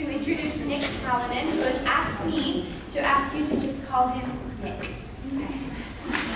to introduce Nick Halonen, who has asked me to ask you to just call him Nick.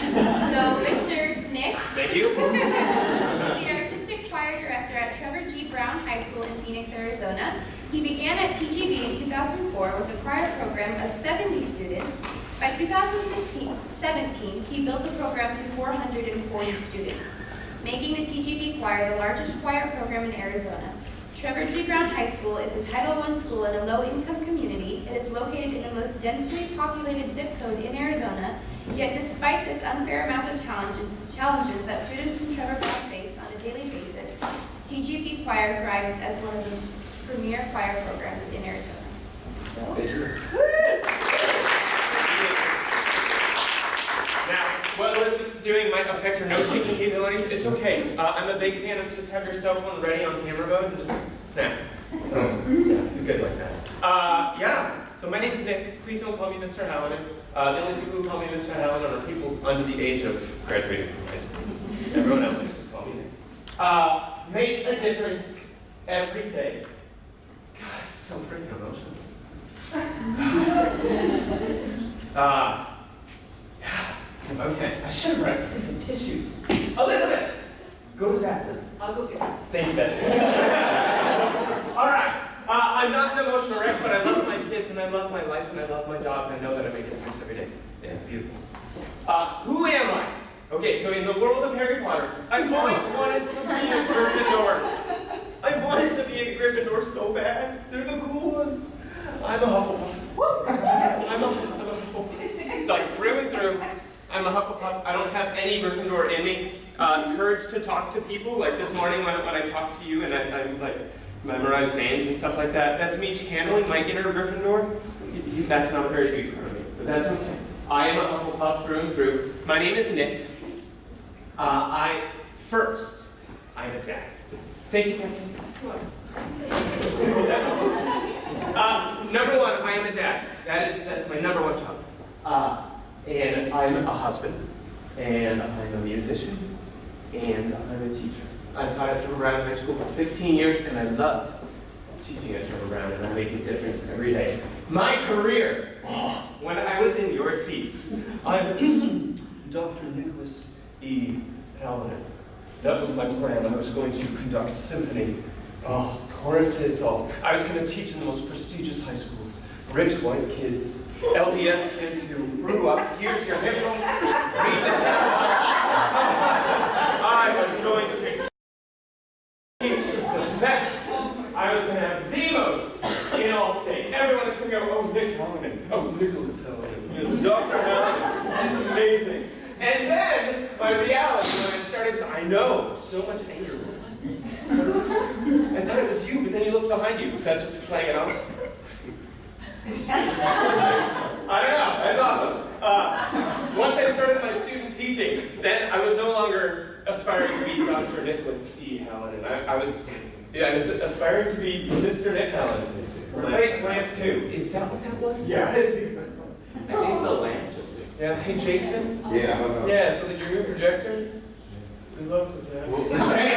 So, Mr. Nick. Thank you. He's the Artistic Choir Director at Trevor G. Browne High School in Phoenix, Arizona. He began at TGB in 2004 with a choir program of 70 students. By 2017, he built the program to 440 students, making the TGB Choir the largest choir program in Arizona. Trevor G. Browne High School is a Title I school in a low-income community. It is located in the most densely populated zip code in Arizona, yet despite this unfair amount of challenges that students from Trevor Browne face on a daily basis, TGB Choir thrives as one of the premier choir programs in Arizona. So, Thank you. Now, what Elizabeth's doing might affect her note-taking capabilities. It's okay. I'm a big fan of just have your cell phone ready on camera mode and just snap. So, yeah, you're good like that. Yeah, so my name's Nick. Please don't call me Mr. Halonen. The only people who call me Mr. Halonen are people under the age of graduating from high school. Everyone else just call me Nick. Make a difference every day. God, I'm so freaking emotional. Okay, I should have brought stinking tissues. Elizabeth, go to the bathroom. I'll go get it. Thank you, Betsy. All right, I'm not an emotional wreck, but I love my kids, and I love my life, and I love my job, and I know that I make a difference every day. Yeah, beautiful. Who am I? Okay, so in the world of Harry Potter, I've always wanted to be a Gryffindor. I wanted to be a Gryffindor so bad. They're the cool ones. I'm a Hufflepuff. I'm a Hufflepuff. It's like through and through. I'm a Hufflepuff. I don't have any Gryffindor in me. Courage to talk to people, like this morning when I talked to you and I like memorized names and stuff like that. That's me channeling my inner Gryffindor. That's not a very big part of me, but that's okay. I am a Hufflepuff through and through. My name is Nick. I'm a dad. Thank you, Nancy. Number one, I am a dad. That's my number one job. And I'm a husband, and I'm a musician, and I'm a teacher. I've taught at Trevor Browne High School for 15 years, and I love teaching at Trevor Browne, and I make a difference every day. My career, when I was in your seats, I'm Dr. Nicholas E. Halonen. That was my plan. I was going to conduct symphony, choruses. I was going to teach in the most prestigious high schools, rich white kids, LDS kids who grew up, here's your hymnal, read the temple. I was going to teach the best. I was going to have the most in all state. Everyone is going to go, oh, Nick Halonen, oh, Nicholas Halonen, it's Dr. Halonen, he's amazing. And then, my reality, when I started to, I know, so much anger, what was it? I thought it was you, but then you looked behind you. Was that just playing it off? I don't know, that's awesome. Once I started my student teaching, then I was no longer aspiring to be Dr. Nicholas E. Halonen. I was aspiring to be Mr. Nick Halonen. Replace lamp 2. Is that what that was? Yeah. I think the lamp just is. Yeah, hey Jason? Yeah. Yeah, so did you move projector? Good luck with that. Hey,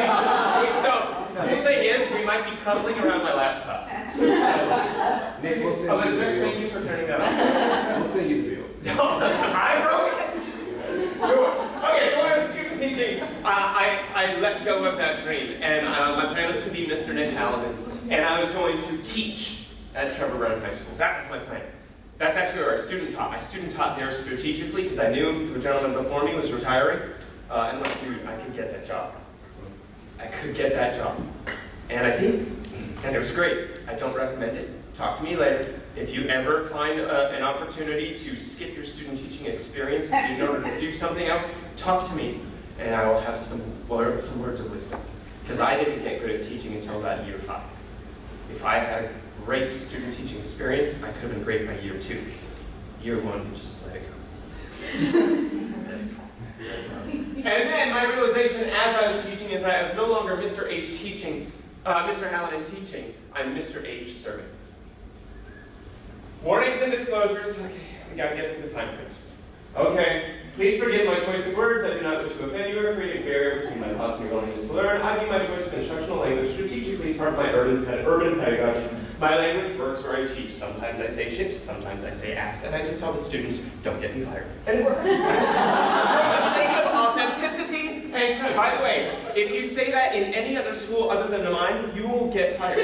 so, the cool thing is, we might be cuddling around my laptop. Nick, we'll send you the Elizabeth, video. thank you for turning that on. We'll send you the video. I wrote it? Sure. Okay, so when I was student teaching, I let go of that dream, and my plan was to be Mr. Nick Halonen, and I was going to teach at Trevor Browne High School. That was my plan. That's actually where I student taught. I student taught there strategically because I knew the gentleman before me was retiring, and I'm like, dude, I could get that job. I could get that job. And I did. And it was great. I don't recommend it. Talk to me later. If you ever find an opportunity to skip your student teaching experience in order to do something else, talk to me, and I will have some words of wisdom. Because I didn't get good at teaching until about year 5. If I had a great student teaching experience, I could have been great by year 2. Year 1, just let it go. And then my realization as I was teaching is I was no longer Mr. H teaching, Mr. Halonen teaching, I'm Mr. H serving. Warnings and disclosures. Okay, we gotta get to the fine print. Okay, please forgive my choice of words. I do not wish to offend you or create a barrier between my thoughts and your willingness to learn. I view my choice of instructional language strategically as part of my urban pedagogy. My language works very cheap. Sometimes I say shit, sometimes I say ass, and I just tell the students, don't get me fired. And it works. For the sake of authenticity, and by the way, if you say that in any other school other than mine, you will get fired.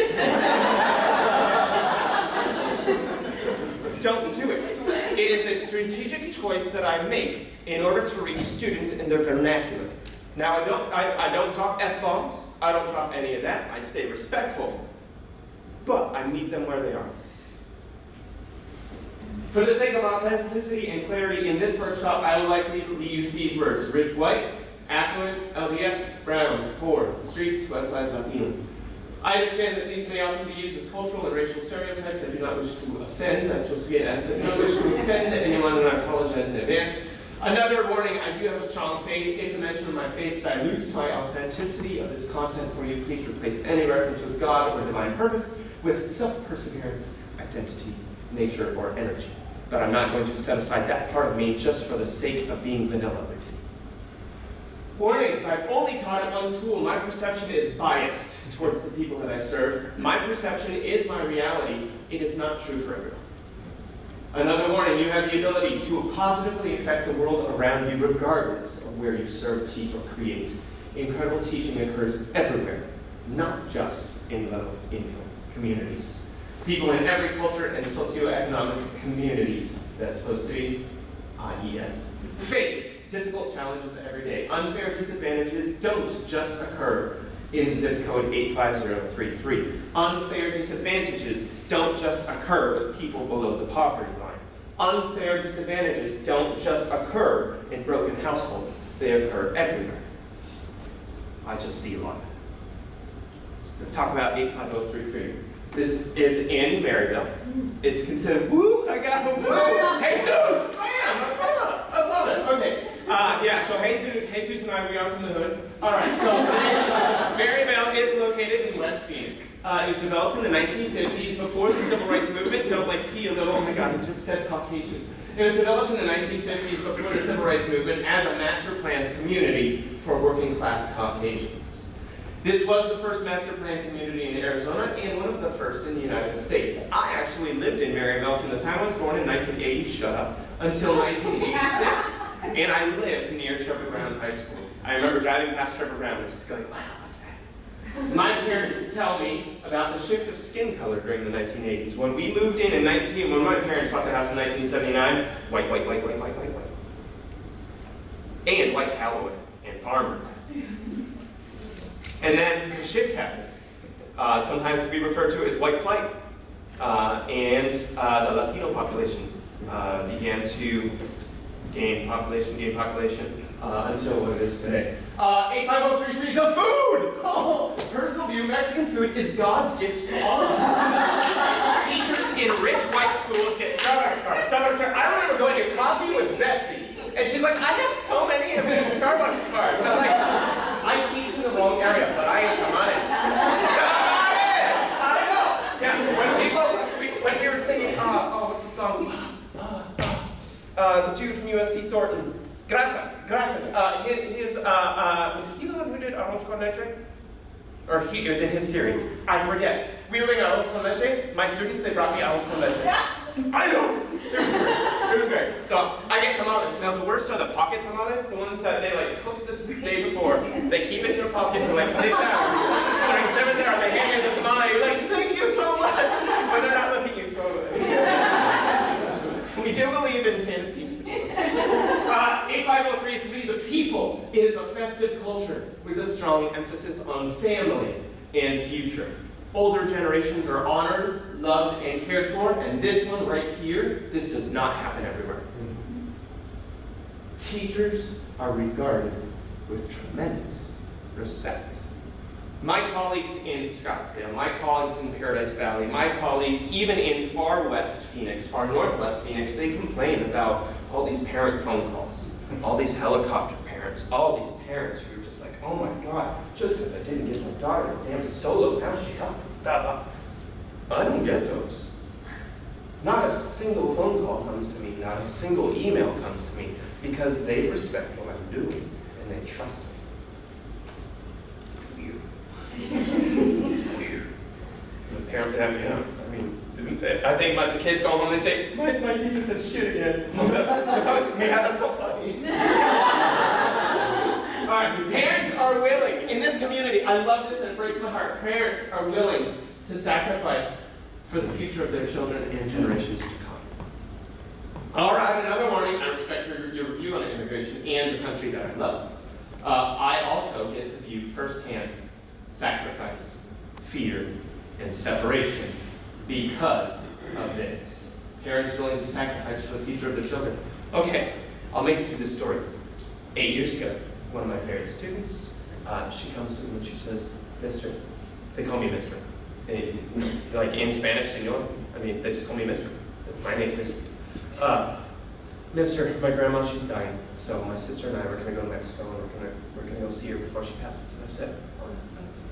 Don't do it. It is a strategic choice that I make in order to reach students in their vernacular. Now, I don't drop F-bombs. I don't drop any of that. I stay respectful. But I meet them where they are. For the sake of authenticity and clarity, in this workshop, I will likely use these words: rich white, affluent, LDS, brown, poor, the streets, west side, Latino. I understand that these may often be used as cultural and racial stereotypes. I do not wish to offend. That's supposed to be an S. I do not wish to offend anyone, and I apologize in advance. Another warning, I do have a strong faith. If a mention of my faith dilutes my authenticity of this content for you, please replace any reference with God or divine purpose with self-perseverance, identity, nature, or energy. But I'm not going to set aside that part of me just for the sake of being vanilla with you. Warnings, I've only taught at one school. My perception is biased towards the people that I serve. My perception is my reality. It is not true for everyone. Another warning, you have the ability to positively affect the world around you regardless of where you serve, teach, or create. Incredible teaching occurs everywhere, not just in low-income communities. People in every culture and socioeconomic communities, that's supposed to be IES, face difficult challenges every day. Unfair disadvantages don't just occur in zip code 85033. Unfair disadvantages don't just occur with people below the poverty line. Unfair disadvantages don't just occur in broken households. They occur everywhere. I just see a lot. Let's talk about 85033. This is in Maryville. It's considered, woo, I got a woo! Jesus! Bam! My brother! I love it. Okay. Yeah, so Jesus and I, we are from the hood. All right, so Maryville is located in West Phoenix. It was developed in the 1950s before the Civil Rights Movement. Don't like pee a little, oh my God, it just said Caucasian. It was developed in the 1950s before the Civil Rights Movement as a master planned community for working class Caucasians. This was the first master planned community in Arizona and one of the first in the United States. I actually lived in Maryville from the time I was born in 1980, shut up, until 1986. And I lived near Trevor Browne High School. I remember driving past Trevor Browne and just going, wow, what's that? My parents tell me about the shift of skin color during the 1980s. When we moved in when my parents bought the house in 1979, white. And white cavalry and farmers. And then the shift happened. Sometimes we refer to it as white flight. And the Latino population began to gain population until what it is today. 85033, the food! Oh, personal view, Mexican food is God's gift to all of us. Teachers in rich white schools get Starbucks cards. I remember going to coffee with Betsy, and she's like, I have so many of these Starbucks cards. I'm like, I teach in the wrong area, but I'm honest. I know. Yeah, when we were singing, what's the song? The dude from USC, Thornton. Gracias. Was he the one who did Arroz con Leche? Or it was in his series. I forget. We were doing Arroz con Leche. My students, they brought me Arroz con Leche. I know. It was great. So I get tamales. Now the worst are the pocket tamales, the ones that they like cook the day before. They keep it in their pocket for like 6 hours. During 7th hour, they hand you the tamale. You're like, thank you so much. But they're not letting you throw it. We do believe in sanity. 85033, the people, is a festive culture with a strong emphasis on family and future. Older generations are honored, loved, and cared for, and this one right here, this does not happen everywhere. Teachers are regarded with tremendous respect. My colleagues in Scottsdale, my colleagues in Paradise Valley, my colleagues even in far west Phoenix, far northwest Phoenix, they complain about all these parent phone calls, all these helicopter parents, all these parents who are just like, oh my God, just because I didn't get my daughter a damn solo, now she's up, blah, blah. I don't get those. Not a single phone call comes to me, not a single email comes to me, because they respect what I'm doing and they trust me. It's weird. The parent, I think the kids go home and they say, my teacher said shit again. Yeah, that's so funny. All right, parents are willing. In this community, I love this and it breaks my heart. Parents are willing to sacrifice for the future of their children and generations to come. All right, another warning. I respect your view on immigration and the country that I love. I also get to view firsthand sacrifice, fear, and separation because of this. Parents willing to sacrifice for the future of their children. Okay, I'll make it through this story. 8 years ago, one of my favorite students, she comes to me and she says, Mister, they call me Mister. Like in Spanish, Senor. I mean, they just call me Mister. That's my name, Mister. Mister, my grandma, she's dying. So my sister and I were going to go to Mexico and we're going to go see her before she passes. And I said, oh, that's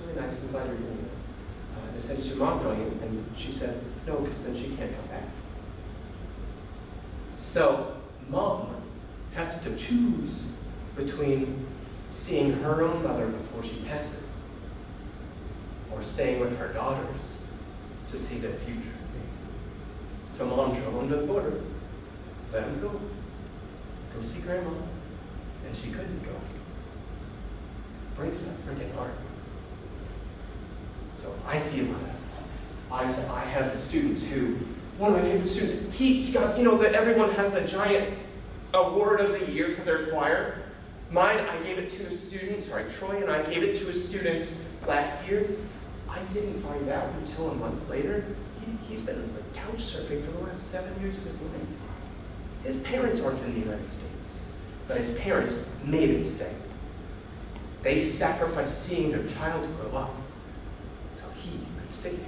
really nice. I'm glad you're doing that. And I said, is your mom going? And she said, no, because then she can't come back. So mom has to choose between seeing her own mother before she passes or staying with her daughters to see their future. So mom drove them to the border, let them go see grandma, and she couldn't go. Breaks my freaking heart. So I see a lot of this. I have the students who, one of my favorite students, he got, that everyone has the giant award of the year for their choir. Mine, I gave it to a student, Troy and I gave it to a student last year. I didn't find out until a month later. He's been couch surfing for the last 7 years of his life. His parents aren't in the United States, but his parents made him stay. They sacrificed seeing their child grow up so he could stay there.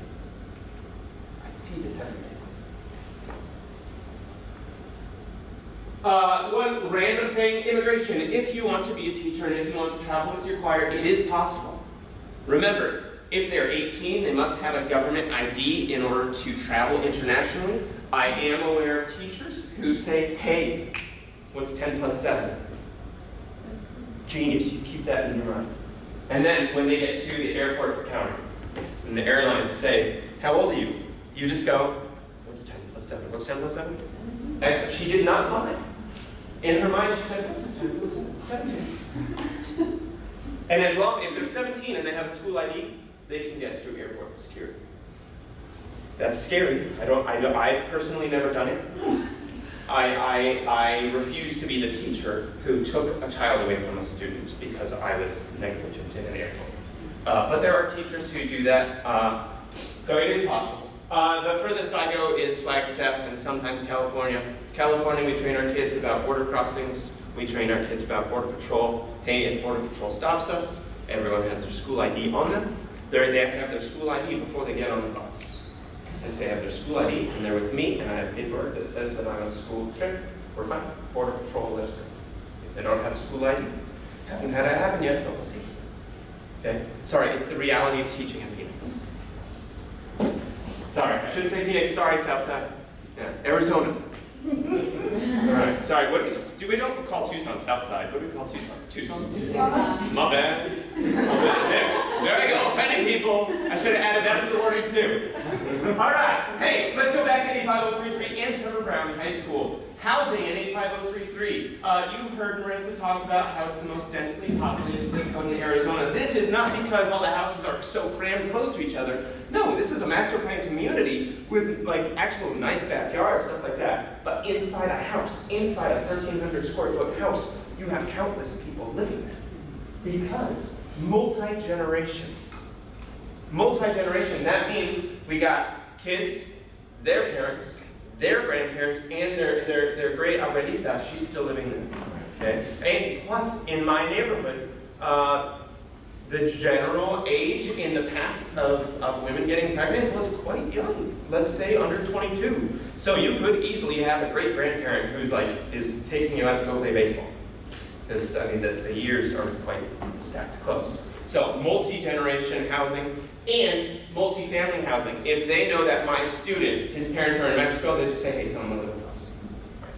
I see this every day. One random thing, immigration. If you want to be a teacher and if you want to travel with your choir, it is possible. Remember, if they're 18, they must have a government ID in order to travel internationally. I am aware of teachers who say, hey, what's 10 plus 7? Genius, you keep that in your mind. And then when they get to the airport counter, and the airlines say, how old are you? You just go, what's 10 plus 7? What's 10 plus 7? Excellent. She did not lie. In her mind, she said, what's 10 plus 7? And as long, if they're 17 and they have a school ID, they can get through airport security. That's scary. I've personally never done it. I refuse to be the teacher who took a child away from a student because I was negligent in an airport. But there are teachers who do that, so it is possible. The furthest I go is Flagstaff and sometimes California. California, we train our kids about border crossings. We train our kids about Border Patrol. Hey, if Border Patrol stops us, everyone has their school ID on them. They have to have their school ID before they get on the bus. Since they have their school ID and they're with me and I have paperwork that says that I'm on a school trip, we're fine. Border Patrol lives there. If they don't have a school ID, haven't had it happen yet, but we'll see. Okay? Sorry, it's the reality of teaching in Phoenix. Sorry, I shouldn't say Phoenix, sorry, Southside. Yeah, Arizona. All right, sorry, we don't call Tucson Southside. What do we call Tucson? Tucson? My bad. There I go, offending people. I should have added that to the wording too. All right, hey, let's go back to 85033 and Trevor Browne High School. Housing in 85033. You heard Marissa talk about how it's the most densely populated zip code in Arizona. This is not because all the houses are so crammed close to each other. No, this is a master plan community with like actual nice backyards, stuff like that. But inside a house, inside a 1,300 square foot house, you have countless people living there. Because multi-generation. Multi-generation, that means we got kids, their parents, their grandparents, and their great abuelita. She's still living there. Okay? And plus, in my neighborhood, the general age in the past of women getting pregnant was quite young. Let's say under 22. So you could easily have a great grandparent who is taking you out to go play baseball. Because I mean the years are quite stacked close. So multi-generation housing and multi-family housing. If they know that my student, his parents are in Mexico, they just say, hey, come live with us.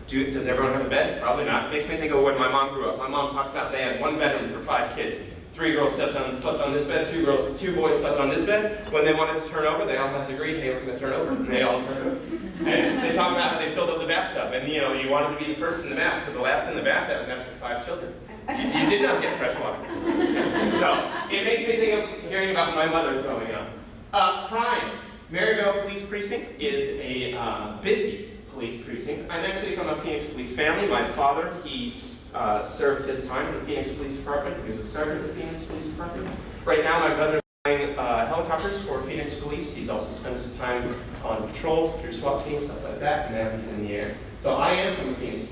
Does everyone have a bed? Probably not. Makes me think of when my mom grew up. My mom talks about they had one bedroom for 5 kids. 3 girls slept on this bed, 2 boys slept on this bed. When they wanted to turn over, they all had to agree, hey, we're going to turn over. And they all turned over. And they talk about how they filled up the bathtub. And you wanted to be the first in the bath, because the last in the bath, that was after 5 children. You did not get fresh water. So it makes me think of hearing about my mother growing up. Crime. Maryville Police Precinct is a busy police precinct. I'm actually from a Phoenix police family. My father, he served his time in the Phoenix Police Department. He was a sergeant in the Phoenix Police Department. Right now, my brother's flying helicopters for Phoenix Police. He's also spent his time on patrols through SWAT teams, stuff like that, and now he's in the air. So I am from a Phoenix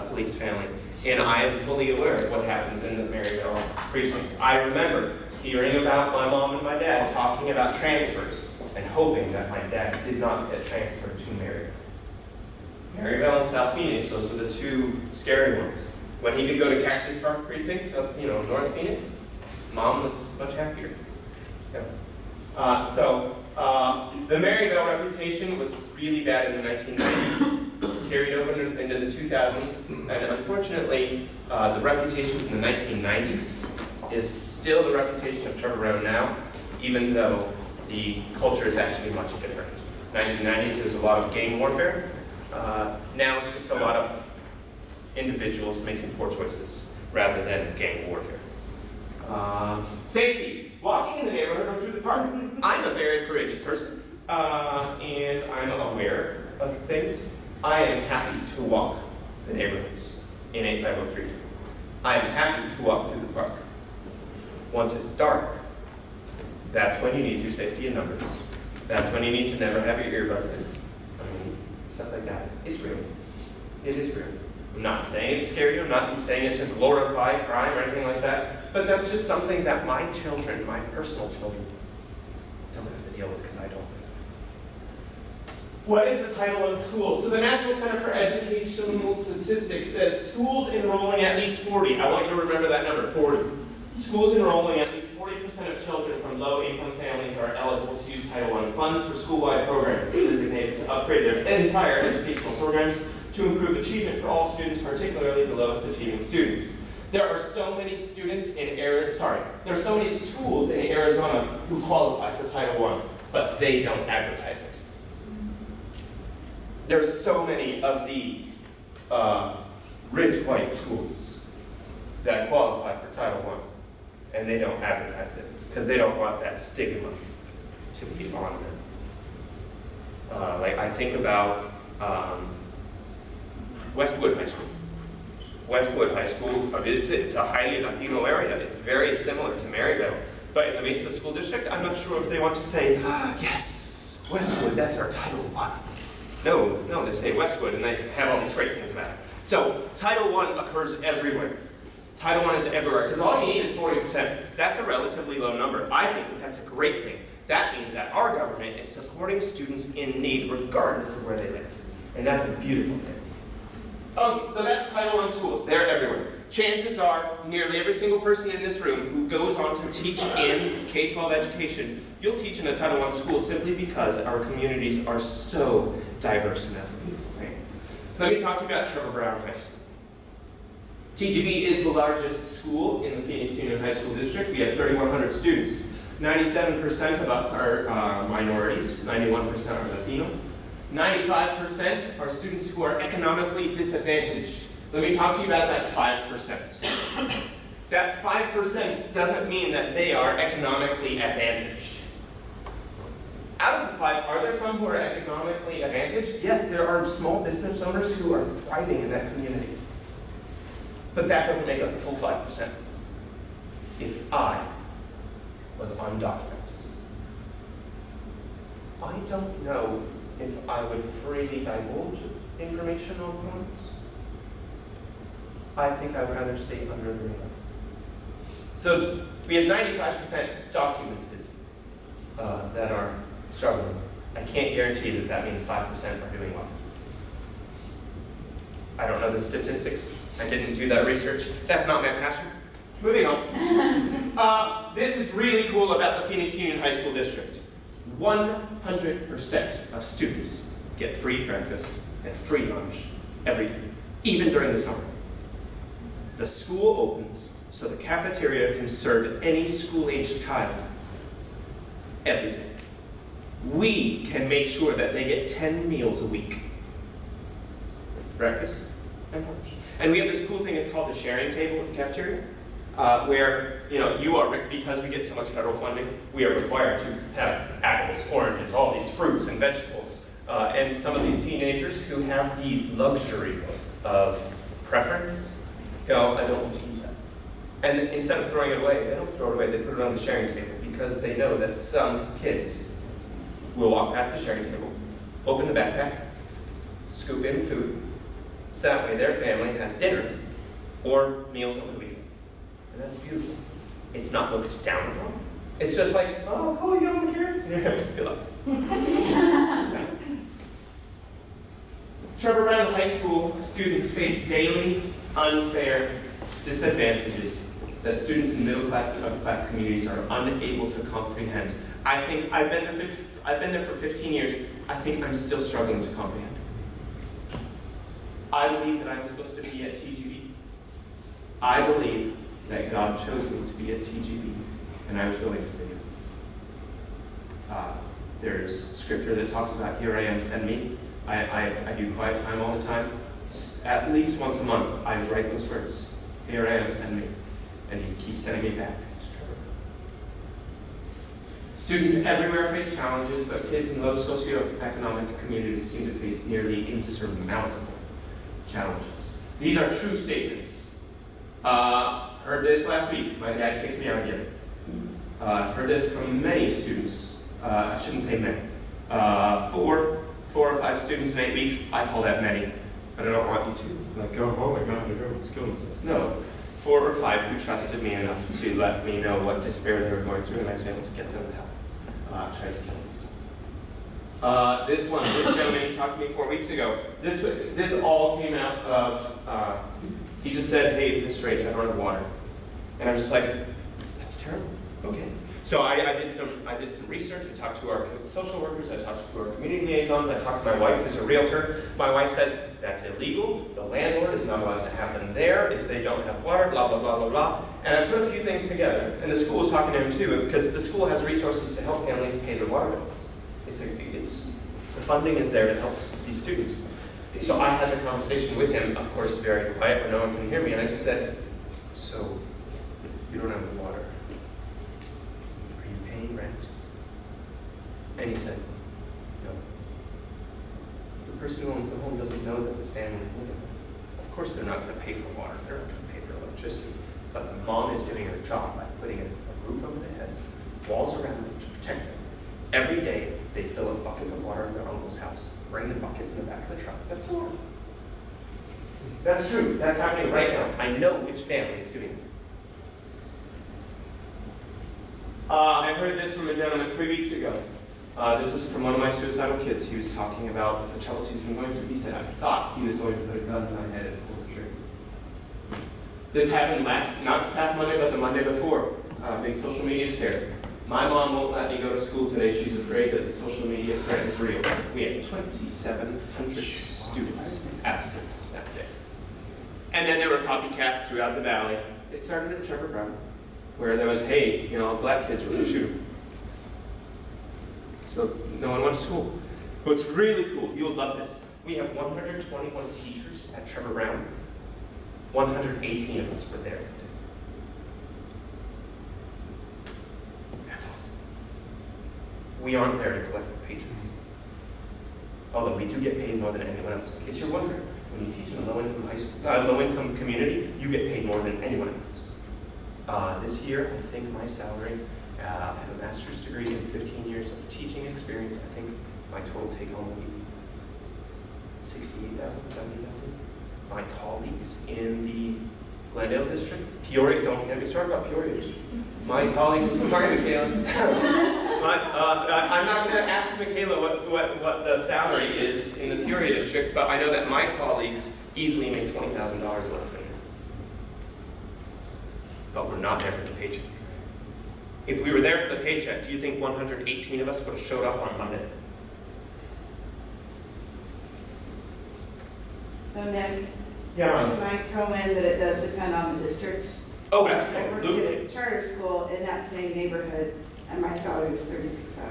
police family, and I am fully aware of what happens in the Maryville precinct. I remember hearing about my mom and my dad talking about transfers and hoping that my dad did not get transferred to Maryville. Maryville and South Phoenix, those were the 2 scary ones. When he could go to Cactus Park Precinct up, North Phoenix, Mom was much happier. Yeah. The Maryville reputation was really bad in the 1990s, carried over into the 2000s, and unfortunately, the reputation from the 1990s is still the reputation of Trevor Browne now, even though the culture is actually much different. 1990s, there was a lot of gang warfare. Now it's just a lot of individuals making poor choices rather than gang warfare. Safety. Walking in the neighborhood or through the park. I'm a very courageous person, and I'm aware of things. I am happy to walk the neighborhoods in 85033. I am happy to walk through the park. Once it's dark, that's when you need your safety in numbers. That's when you need to never have your earbuds in. Stuff like that. It's real. It is real. I'm not saying it to scare you. I'm not saying it to glorify crime or anything like that. But that's just something that my children, my personal children, don't have to deal with because I don't. What is the title of school? So the National Center for Educational Statistics says schools enrolling at least 40. I want you to remember that number, 40. Schools enrolling at least 40% of children from low-income families are eligible to use Title I funds for school-wide programs designated to upgrade their entire educational programs to improve achievement for all students, particularly the lowest achieving students. There are so many students in there are so many schools in Arizona who qualify for Title I, but they don't advertise it. There's so many of the rich white schools that qualify for Title I, and they don't advertise it because they don't want that stigma to be on them. Like I think about Westwood High School. Westwood High School, it's a highly Latino area. It's very similar to Maryville. But in the Mesa School District, I'm not sure if they want to say, yes, Westwood, that's our Title I. No, they say Westwood, and they have all these great things about it. So Title I occurs everywhere. Title I is everywhere, because all you need is 40%. That's a relatively low number. I think that that's a great thing. That means that our government is supporting students in need, regardless of where they live. And that's a beautiful thing. Okay, so that's Title I schools. They're everywhere. Chances are, nearly every single person in this room who goes on to teach in K-12 education, you'll teach in a Title I school simply because our communities are so diverse, and that's a beautiful thing. Let me talk to you about Trevor Browne High School. TGB is the largest school in the Phoenix Union High School District. We have 3,100 students. 97% of us are minorities, 91% are Latino. 95% are students who are economically disadvantaged. Let me talk to you about that 5%. That 5% doesn't mean that they are economically advantaged. Out of the 5, are there some who are economically advantaged? Yes, there are small business owners who are thriving in that community. But that doesn't make up the full 5%. If I was undocumented, I don't know if I would freely divulge information on forms. I think I would rather stay under the radar. So we have 95% documented that are struggling. I can't guarantee that that means 5% are doing well. I don't know the statistics. I didn't do that research. That's not my passion. Moving on. This is really cool about the Phoenix Union High School District. 100% of students get free breakfast and free lunch every day, even during the summer. The school opens so the cafeteria can serve any school-aged child every day. We can make sure that they get 10 meals a week. Breakfast and lunch. And we have this cool thing, it's called the sharing table at the cafeteria, where, because we get so much federal funding, we are required to have apples, oranges, all these fruits and vegetables. And some of these teenagers who have the luxury of preference go, I don't want to eat that. And instead of throwing it away, they don't throw it away, they put it on the sharing table because they know that some kids will walk past the sharing table, open the backpack, scoop in food, so that way their family has dinner or meals over the weekend. And that's beautiful. It's not looked down upon. It's just like, oh, cool, you don't want carrots? Yeah, good luck. Trevor Browne High School students face daily unfair disadvantages that students in middle class and upper class communities are unable to comprehend. I think I've been there for 15 years. I think I'm still struggling to comprehend. I believe that I'm supposed to be at TGB. I believe that God chose me to be at TGB, and I was willing to say yes. There's scripture that talks about, here I am, send me. I do quiet time all the time. At least once a month, I write those words. Here I am, send me. And he keeps sending me back to Trevor. Students everywhere face challenges, but kids in low socioeconomic communities seem to face nearly insurmountable challenges. These are true statements. Heard this last week. My dad kicked me out again. Heard this from many students. I shouldn't say many. 4 or 5 students in 8 weeks. I call that many, but I don't want you to like go, oh my God, they're going to kill themselves. No. 4 or 5 who trusted me enough to let me know what despair they were going through, and I was able to get them help. Tried to kill themselves. This gentleman, he talked to me 4 weeks ago. This all came out of, he just said, hey, Mr. H, I don't have water. And I was like, that's terrible, okay. So I did some research, I talked to our social workers, I talked to our community liaisons, I talked to my wife who's a realtor. My wife says, that's illegal, the landlord is not allowed to have them there if they don't have water, blah, blah, blah, blah, blah. And I put a few things together, and the school was talking to him too, because the school has resources to help families pay their water bills. The funding is there to help these students. So I had a conversation with him, of course very quiet where no one can hear me, and I just said, so you don't have water. Are you paying rent? And he said, no. The person who owns the home doesn't know that this family is living there. Of course they're not going to pay for water, they're not going to pay for electricity. But the mom is doing her job by putting a roof over their heads, walls around them to protect them. Every day they fill up buckets of water at their uncle's house, bring the buckets in the back of the truck. That's normal. That's true. That's happening right now. I know which family is doing it. I heard this from a gentleman 3 weeks ago. This is from one of my suicidal kids. He was talking about the troubles he's been going through. He said, I thought he was going to put a gun to my head and pull the trigger. This happened not this past Monday, but the Monday before. Big social media scare. My mom won't let me go to school today. She's afraid that the social media threat is real. We had 2,700 students absent that day. And then there were copycats throughout the valley. It started at Trevor Browne, where there was, hey, black kids were going to shoot him. So no one went to school. What's really cool, you'll love this. We have 121 teachers at Trevor Browne. 118 of us were there. That's awesome. We aren't there to collect a paycheck. Although we do get paid more than anyone else. In case you're wondering, when you teach in a low-income community, you get paid more than anyone else. This year, I think my salary, I have a master's degree and 15 years of teaching experience. I think my total take-home will be $68,000, $70,000. My colleagues in the Glendale district, Peoria, don't get me started about Peoria district. My colleagues, sorry Michaela, I'm not going to ask Michaela what the salary is in the Peoria district, but I know that my colleagues easily make $20,000 less than me. But we're not there for the paycheck. If we were there for the paycheck, do you think 118 of us would have showed up on Monday? So Nick, Yeah, you might throw in that it does depend on the districts. Oh, I worked absolutely. at a charter school in that same neighborhood, and my salary was $36,000.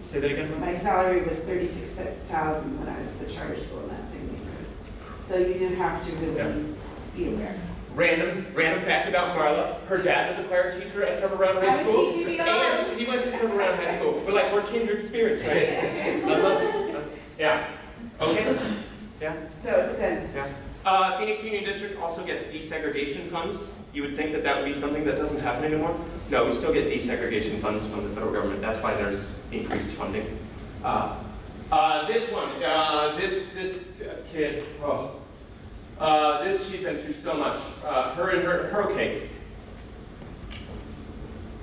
Say that again, Ron? My salary was $36,000 when I was at the charter school in that same neighborhood. So you do have to really be aware. Random fact about Marla. Her dad was a choir teacher at Trevor Browne High I'm a School. TGB And she went to Trevor Browne High School. We're kindred spirits, right? I love it. Yeah. Okay. Yeah. So it depends. Yeah. Phoenix Union District also gets desegregation funds. You would think that that would be something that doesn't happen anymore. No, we still get desegregation funds from the federal government. That's why there's increased funding. This one, this kid, she's been through so much.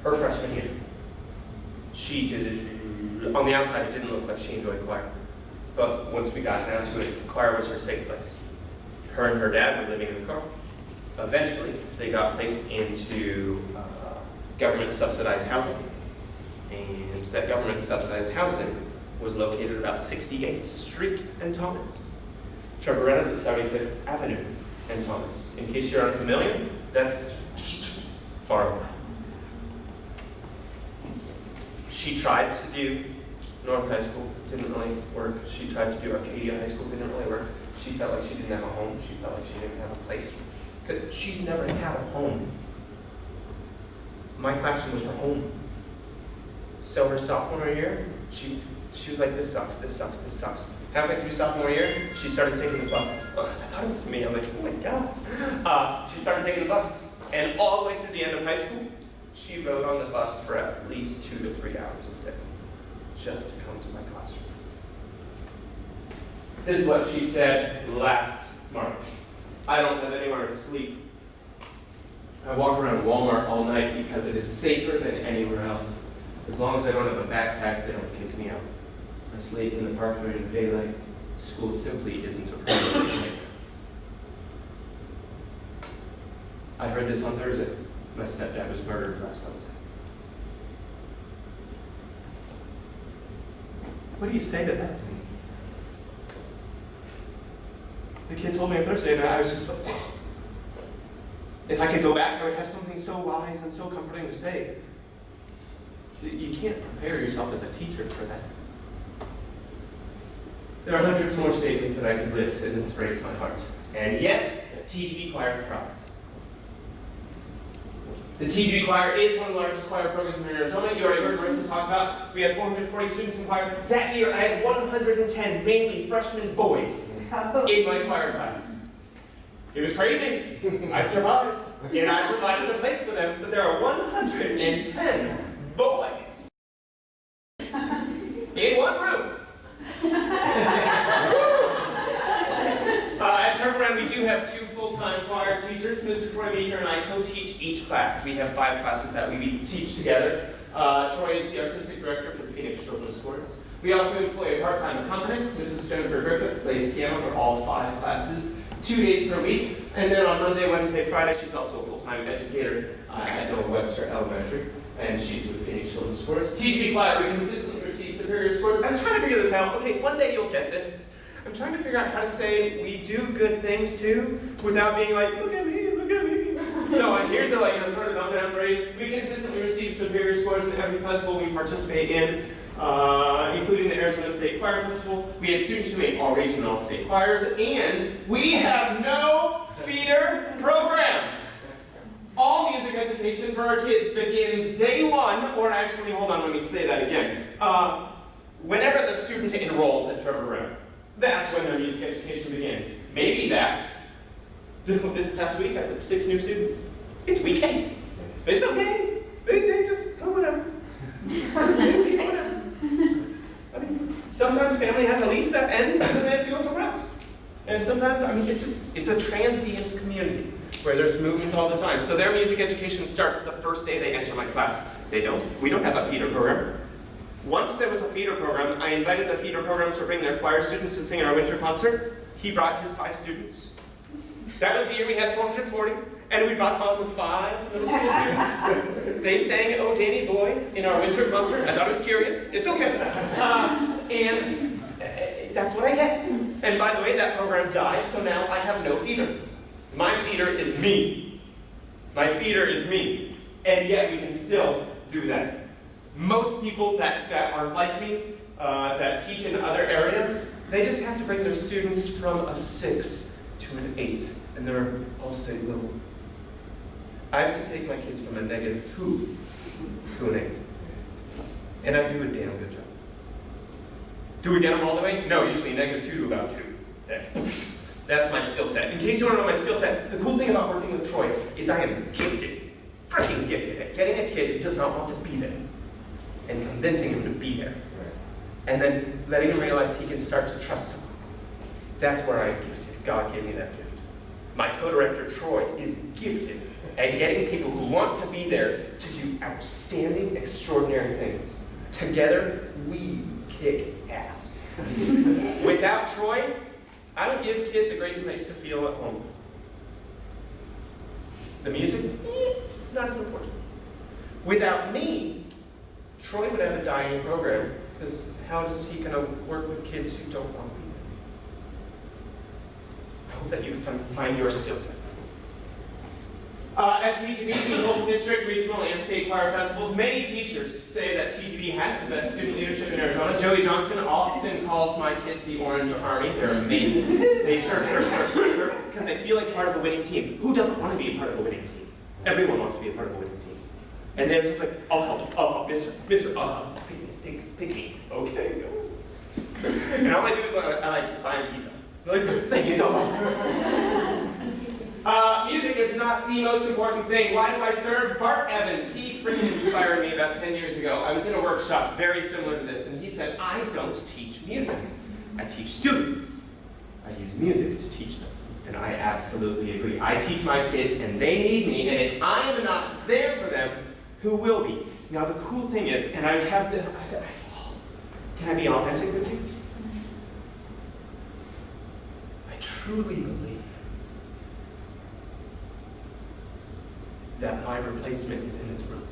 Her freshman year, she did it, on the outside it didn't look like she enjoyed choir. But once we got down to it, choir was her safe place. Her and her dad were living in the car. Eventually, they got placed into government subsidized housing. And that government subsidized housing was located about 68th Street and Thomas. Trevor Browne is at 75th Avenue and Thomas. In case you're unfamiliar, that's far away. She tried to do North High School, didn't really work. She tried to do AzACDA High School, didn't really work. She felt like she didn't have a home. She felt like she didn't have a place. Because she's never had a home. My classroom was her home. So her sophomore year, she was like, this sucks, this sucks, this sucks. Halfway through sophomore year, she started taking the bus. I thought it was me. I'm like, oh my God. She started taking the bus. And all the way through the end of high school, she rode on the bus for at least 2 to 3 hours a day, just to come to my classroom. This is what she said last March. I don't have anywhere to sleep. I walk around Walmart all night because it is safer than anywhere else. As long as I don't have a backpack, they don't kick me out. I sleep in the park during the daylight. School simply isn't a problem. I heard this on Thursday. My stepdad was murdered last Wednesday. What do you say to that? The kid told me on Thursday, and I was just like, if I could go back, I would have something so wise and so comforting to say. You can't prepare yourself as a teacher for that. There are hundreds more statements that I could list, and it breaks my heart. And yet, the TGB Choir thrives. The TGB Choir is one of the largest choir programs in Arizona. You already heard Marissa talk about. We had 440 students in choir. That year, I had 110, mainly freshman boys, in my choir class. It was crazy. I survived, and I provided a place for them. But there are 110 boys in one room. At Trevor Browne, we do have 2 full-time choir teachers. Mr. Troy Meeker and I co-teach each class. We have 5 classes that we teach together. Troy is the artistic director for the Phoenix Children's Chorus. We also employ a part-time accompanist. Mrs. Jennifer Griffith plays piano for all 5 classes, 2 days per week. And then on Monday, Wednesday, Friday, she's also a full-time educator at Noah Webster Elementary. And she's with Phoenix Children's Chorus. TGB Choir, we consistently receive superior scores. I was trying to figure this out. Okay, one day you'll get this. I'm trying to figure out how to say we do good things too, without being like, look at me, look at me. So here's a sort of dominant phrase. We consistently receive superior scores in every festival we participate in, including the Arizona State Choir Festival. We have students who make all regional state choirs, and we have no feeder programs. All music education for our kids begins day 1, or actually, hold on, let me say that again. Whenever the student enrolls at Trevor Browne, that's when their music education begins. Maybe that's this past week I put 6 new students. It's week 8. It's okay. They just come whatever. Whatever. I mean, sometimes family has a lease that ends and then they have to go somewhere else. And sometimes, I mean, it's a transient community where there's movement all the time. So their music education starts the first day they enter my class. They don't. We don't have a feeder program. Once there was a feeder program, I invited the feeder program to bring their choir students to sing in our winter concert. He brought his 5 students. That was the year we had 440, and we brought on the 5 middle school students. They sang "Oh Danny Boy" in our winter concert. I thought it was curious. It's okay. And that's what I get. And by the way, that program died, so now I have no feeder. My feeder is me. My feeder is me. And yet we can still do that. Most people that are like me, that teach in other areas, they just have to bring their students from a 6 to an 8, and they're all state level. I have to take my kids from a -2 to an 8. And I do a damn good job. Do we get them all the way? No, usually -2 to about 2. That's my skill set. In case you don't know my skill set, the cool thing about working with Troy is I am gifted, freaking gifted at getting a kid who does not want to be there and convincing him to be there. And then letting him realize he can start to trust someone. That's where I'm gifted. God gave me that gift. My co-director, Troy, is gifted at getting people who want to be there to do outstanding, extraordinary things. Together, we kick ass. Without Troy, I would give kids a great place to feel at home. The music, it's not as important. Without me, Troy would have a dying program, because how is he going to work with kids who don't want to be there? I hope that you find your skill set. At TGB, we hold district, regional, and state choir festivals. Many teachers say that TGB has the best student leadership in Arizona. Joey Johnson often calls my kids the Orange Army. They're amazing. They serve, because they feel like part of a winning team. Who doesn't want to be a part of a winning team? Everyone wants to be a part of a winning team. And they're just like, I'll help, mister, I'll help. Pick me. Okay, go. And all I do is I buy him pizza. Like, thank you so much. Music is not the most important thing. Why do I serve? Bart Evans, he freaking inspired me about 10 years ago. I was in a workshop very similar to this, and he said, I don't teach music. I teach students. I use music to teach them. And I absolutely agree. I teach my kids, and they need me, and if I am not there for them, who will be? Now the cool thing is, and I have the, can I be authentic with you? I truly believe that my replacement is in this room.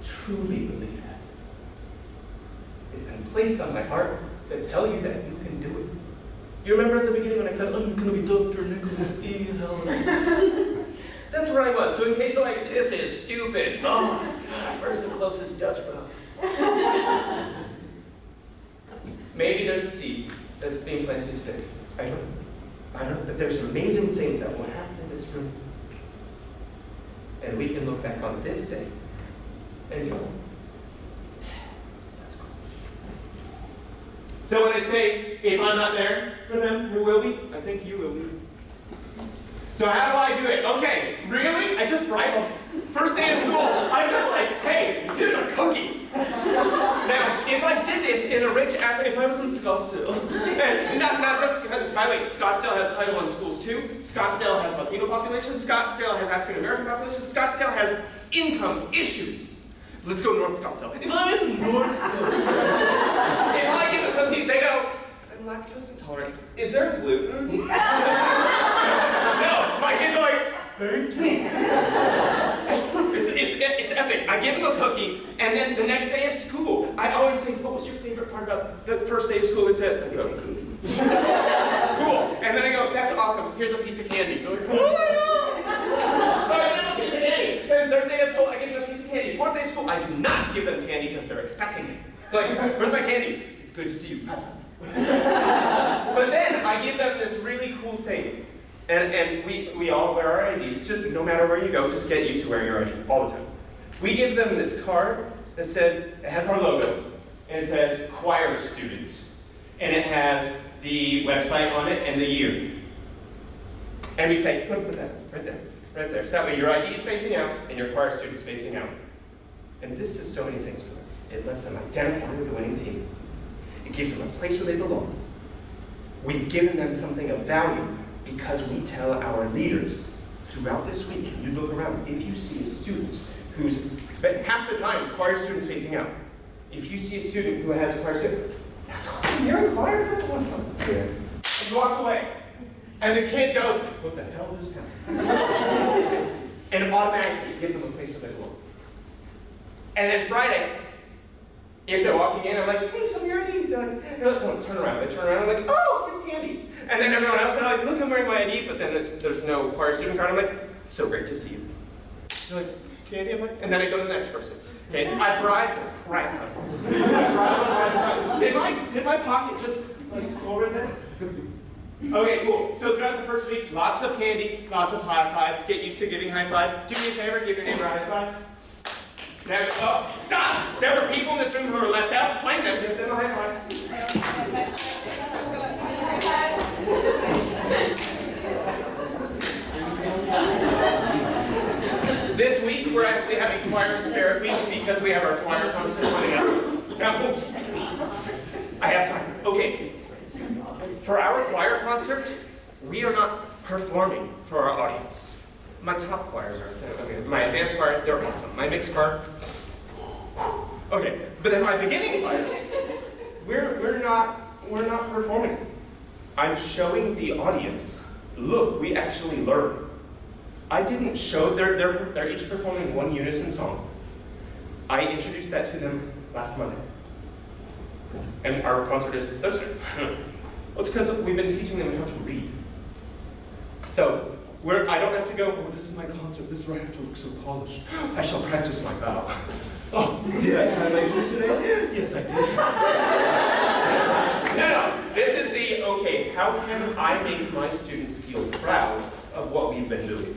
Truly believe that. It's been placed on my heart to tell you that you can do it. You remember at the beginning when I said, I'm going to be Dr. Nicholas E. Halonen? That's where I was. So in case you're like, this is stupid. Oh my God, where's the closest Dutch Bros? Maybe there's a seed that's being planted today. I don't know. But there's amazing things that will happen in this room. And we can look back on this day and go, that's cool. So when I say, if I'm not there for them, who will be? I think you will be. So how do I do it? Okay, really? I just write them. First day of school, I'm just like, hey, here's a cookie. Now, if I did this in a rich African, if I was in Scottsdale, and not just, by the way, Scottsdale has Title I schools too. Scottsdale has Latino population. Scottsdale has African American population. Scottsdale has income issues. Let's go North Scottsdale. If I'm in North Scottsdale, if I give a cookie, they go, I'm lactose intolerant. Is there gluten? No, my kids are like, thank you. It's epic. I give them a cookie, and then the next day of school, I always say, what was your favorite part about the first day of school? They said, I got a cookie. Cool. And then I go, that's awesome. Here's a piece of candy. They're like, oh my God. So I give them a piece of candy. And third day of school, I give them a piece of candy. Fourth day of school, I do not give them candy because they're expecting it. Like, where's my candy? It's good to see you. But then I give them this really cool thing. And we all wear our IDs. Just no matter where you go, just get used to wearing your ID all the time. We give them this card that says, it has our logo, and it says choir student. And it has the website on it and the year. And we say, put that right there. So that way your ID is facing out and your choir student is facing out. And this does so many things for them. It lets them identify with the winning team. It gives them a place where they belong. We've given them something of value because we tell our leaders throughout this week, and you look around, if you see a student who's, but half the time, choir students facing out. If you see a student who has a choir student, that's awesome, you're in choir, that's awesome. Yeah. And walk away. And the kid goes, what the hell just happened? And automatically gives them a place where they belong. And then Friday, If they're walking in, I'm like, hey, show me your ID. They're like, no, turn around. They turn around, I'm like, oh, here's candy. And then everyone else, they're like, look, I'm wearing my ID, but then there's no choir student card. I'm like, it's so great to see you. They're like, candy? I'm like, and then I go to the next person. Okay, I bribe the crap out of them. I bribe. Did my pocket just like forward there? Okay, cool. So throughout the first weeks, lots of candy, lots of high fives. Get used to giving high fives. Do me a favor, give your neighbor a high five. Oh, stop! There were people in this room who were left out. Find them, give them a high five. This week, we're actually having choir spirit week because we have our choir concert coming up. Now, oops, I have time. Okay. For our choir concert, we are not performing for our audience. My top choirs are, I mean, my advanced choir, they're awesome. My mixed choir, okay. But then my beginning choirs, we're not performing. I'm showing the audience, look, we actually learn. I didn't show, they're each performing one unison song. I introduced that to them last Monday. And our concert is Thursday. Well, it's because we've been teaching them how to read. So, I don't have to go, oh, this is my concert, this is where I have to look so polished. I shall practice my bow. Oh, did I tie my shoes today? Yes, I did. No, this is the, okay, how can I make my students feel proud of what we've been doing?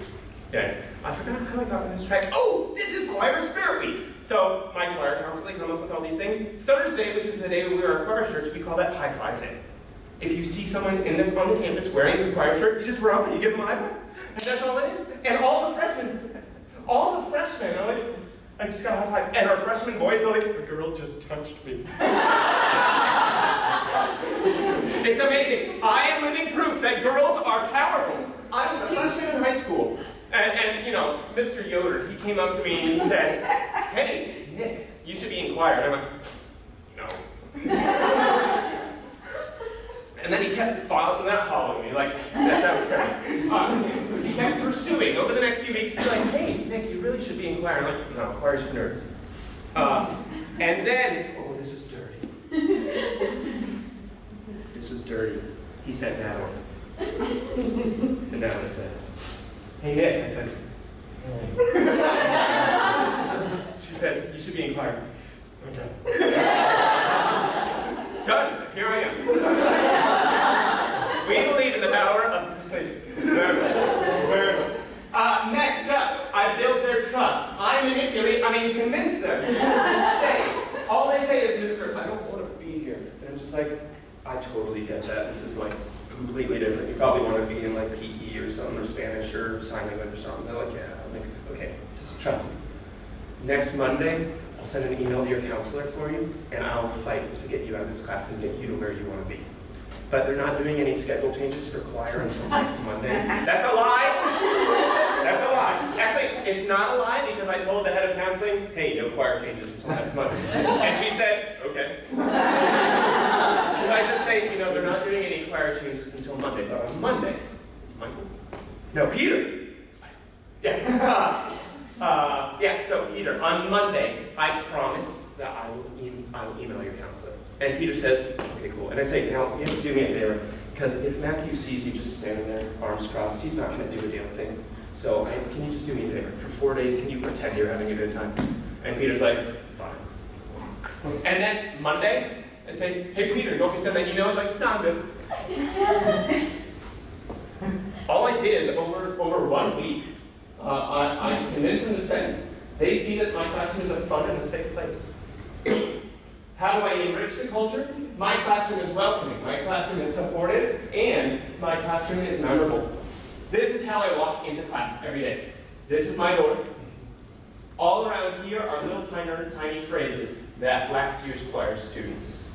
Okay, I forgot how I got on this track. Oh, this is Choir Spirit Week. So, my choir council, they come up with all these things. Thursday, which is the day we wear our choir shirts, we call that High Five Day. If you see someone on the campus wearing a choir shirt, you just run up and you give them a high five. And that's all it is. And all the freshmen are like, I just got a high five. And our freshman boys, they're like, a girl just touched me. It's amazing. I am living proof that girls are powerful. I was a freshman in high school. And you know, Mr. Yoder, he came up to me and he said, hey, Nick, you should be in choir. And I went, no. And then he kept following me, like, that sounds good. He kept pursuing. Over the next few weeks, he's like, hey, Nick, you really should be in choir. I'm like, no, choir's for nerds. And then, oh, this was dirty. This was dirty. He said, Natalie. And Natalie said, hey, Nick. I said, hey. She said, you should be in choir. Okay. Done. Here I am. We believe in the power of persuasion. Next up, I build their trust. I convince them to stay. All they say is, Mr., I don't want to be here. And I'm just like, I totally get that. This is like completely different. You probably want to be in like PE or something, or Spanish or sign language or something. They're like, yeah. I'm like, okay, just trust me. Next Monday, I'll send an email to your counselor for you, and I'll fight to get you out of this class and get you to where you want to be. But they're not doing any schedule changes for choir until next Monday. That's a lie! That's a lie. Actually, it's not a lie because I told the head of counseling, hey, no choir changes until next Monday. And she said, okay. So I just say, you know, they're not doing any choir changes until Monday, but on Monday, it's Michael? No, Peter! Yeah, so Peter, on Monday, I promise that I will email your counselor. And Peter says, okay, cool. And I say, now, you have to do me a favor, because if Matthew sees you just standing there, arms crossed, he's not going to do a damn thing. So can you just do me a favor? For 4 days, can you pretend you're having a good time? And Peter's like, fine. And then Monday, I say, hey, Peter, you want me to send that email? He's like, no, I'm good. All I did is over 1 week, I convinced them to send. They see that my classroom is a fun and a safe place. How do I enrich the culture? My classroom is welcoming, my classroom is supportive, and my classroom is memorable. This is how I walk into class every day. This is my door. All around here are little tiny phrases that last year's choir students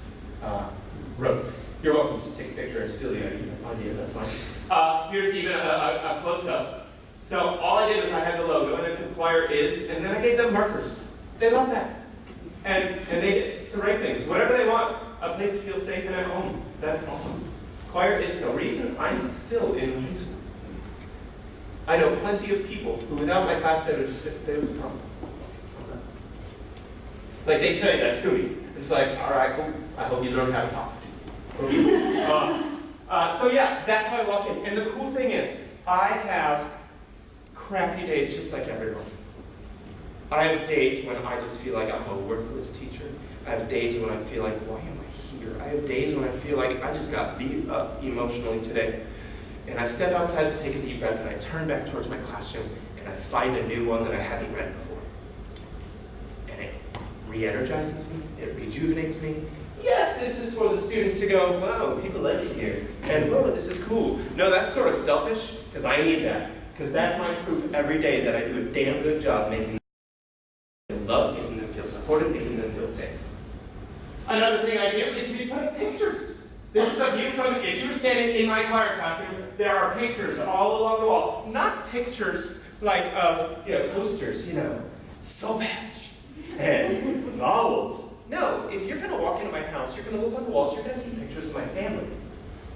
wrote. You're welcome to take a picture and steal the idea, that's fine. Here's even a close-up. So all I did was I had the logo, and it said choir is, and then I gave them markers. They love that. And they get to write things, whatever they want, a place to feel safe and at home. That's awesome. Choir is the reason I'm still in high school. I know plenty of people who without my class, they would come. Like they say that to me. It's like, all right, cool. I hope you learn how to talk. So yeah, that's how I walk in. And the cool thing is, I have crappy days just like everyone. I have days when I just feel like I'm a worthless teacher. I have days when I feel like, why am I here? I have days when I feel like I just got beat up emotionally today. And I step outside to take a deep breath and I turn back towards my classroom and I find a new one that I hadn't read before. And it re-energizes me, it rejuvenates me. Yes, this is for the students to go, wow, people like it here. And whoa, this is cool. No, that's sort of selfish, because I need that. Because that's my proof every day that I do a damn good job making them feel loved, making them feel supported, making them feel safe. Another thing I do is we put up pictures. This is a view from, if you were standing in my choir classroom, there are pictures all along the wall. Not pictures like of, posters, Sauvage and vowels. No, if you're going to walk into my house, you're going to look on the walls, you're going to see pictures of my family.